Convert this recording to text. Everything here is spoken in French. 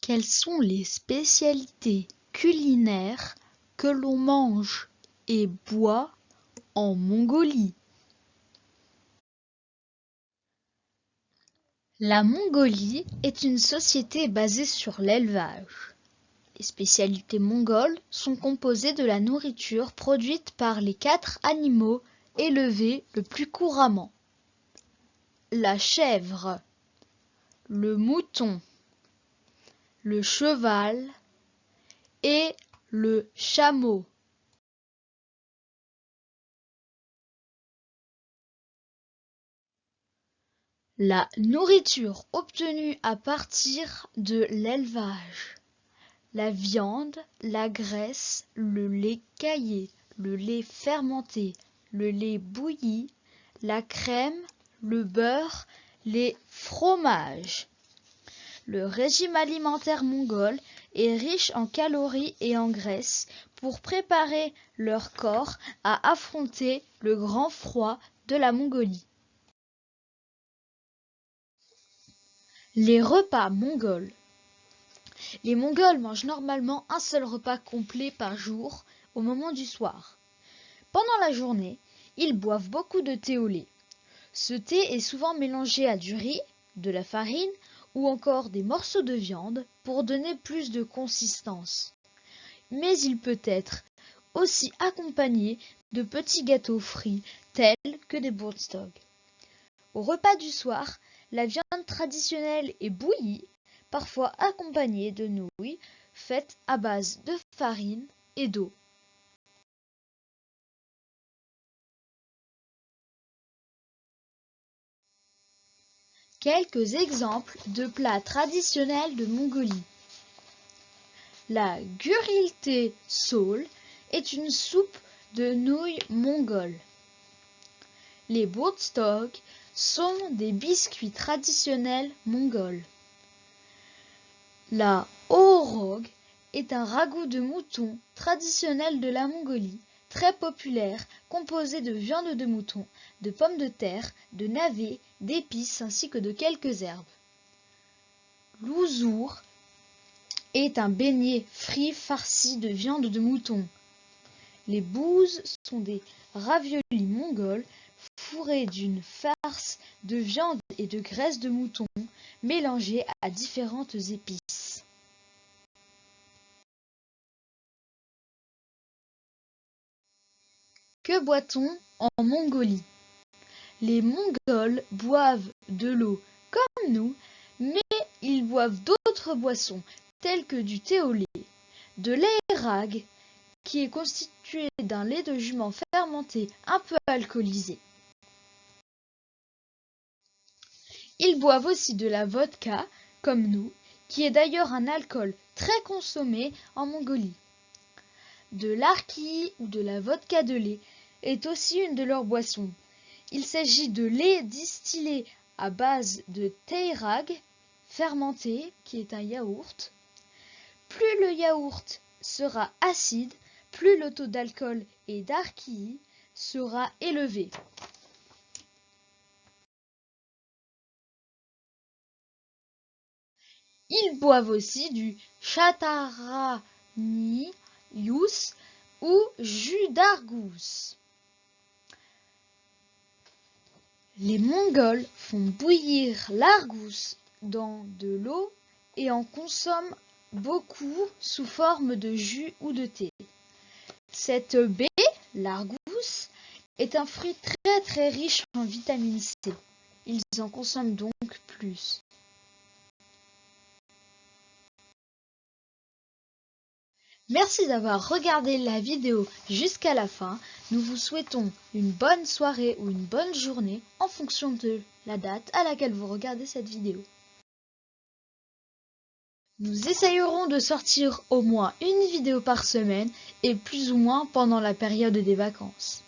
Quelles sont les spécialités culinaires que l'on mange et boit en Mongolie? La Mongolie est une société basée sur l'élevage. Les spécialités mongoles sont composées de la nourriture produite par les 4 animaux élevés le plus couramment: la chèvre, le mouton, le cheval et le chameau. La nourriture obtenue à partir de l'élevage: la viande, la graisse, le lait caillé, le lait fermenté, le lait bouilli, la crème, le beurre, les fromages. Le régime alimentaire mongol est riche en calories et en graisses pour préparer leur corps à affronter le grand froid de la Mongolie. Les repas mongols. Les Mongols mangent normalement un seul repas complet par jour au moment du soir. Pendant la journée, ils boivent beaucoup de thé au lait. Ce thé est souvent mélangé à du riz, de la farine ou encore des morceaux de viande pour donner plus de consistance. Mais il peut être aussi accompagné de petits gâteaux frits tels que des Bourstog. Au repas du soir, la viande traditionnelle est bouillie, parfois accompagnée de nouilles faites à base de farine et d'eau. Quelques exemples de plats traditionnels de Mongolie. La gurilté saule est une soupe de nouilles mongoles. Les Bourstog sont des biscuits traditionnels mongols. La orog est un ragoût de mouton traditionnel de la Mongolie, très populaire, composé de viande de mouton, de pommes de terre, de navets, d'épices ainsi que de quelques herbes. L'ouzour est un beignet frit farci de viande de mouton. Les bouzes sont des raviolis mongols fourrés d'une farce de viande et de graisse de mouton mélangée à différentes épices. Que boit-on en Mongolie? Les Mongols boivent de l'eau comme nous, mais ils boivent d'autres boissons telles que du thé au lait, de l'aérag, qui est constitué d'un lait de jument fermenté un peu alcoolisé. Ils boivent aussi de la vodka, comme nous, qui est d'ailleurs un alcool très consommé en Mongolie. De l'arki ou de la vodka de lait est aussi une de leurs boissons. Il s'agit de lait distillé à base de teirag fermenté, qui est un yaourt. Plus le yaourt sera acide, plus le taux d'alcool et d'arki sera élevé. Ils boivent aussi du chatarani yus ou jus d'argousse. Les Mongols font bouillir l'argousse dans de l'eau et en consomment beaucoup sous forme de jus ou de thé. Cette baie, l'argousse, est un fruit très très riche en vitamine C. Ils en consomment donc plus. Merci d'avoir regardé la vidéo jusqu'à la fin. Nous vous souhaitons une bonne soirée ou une bonne journée en fonction de la date à laquelle vous regardez cette vidéo. Nous essayerons de sortir au moins une vidéo par semaine et plus ou moins pendant la période des vacances.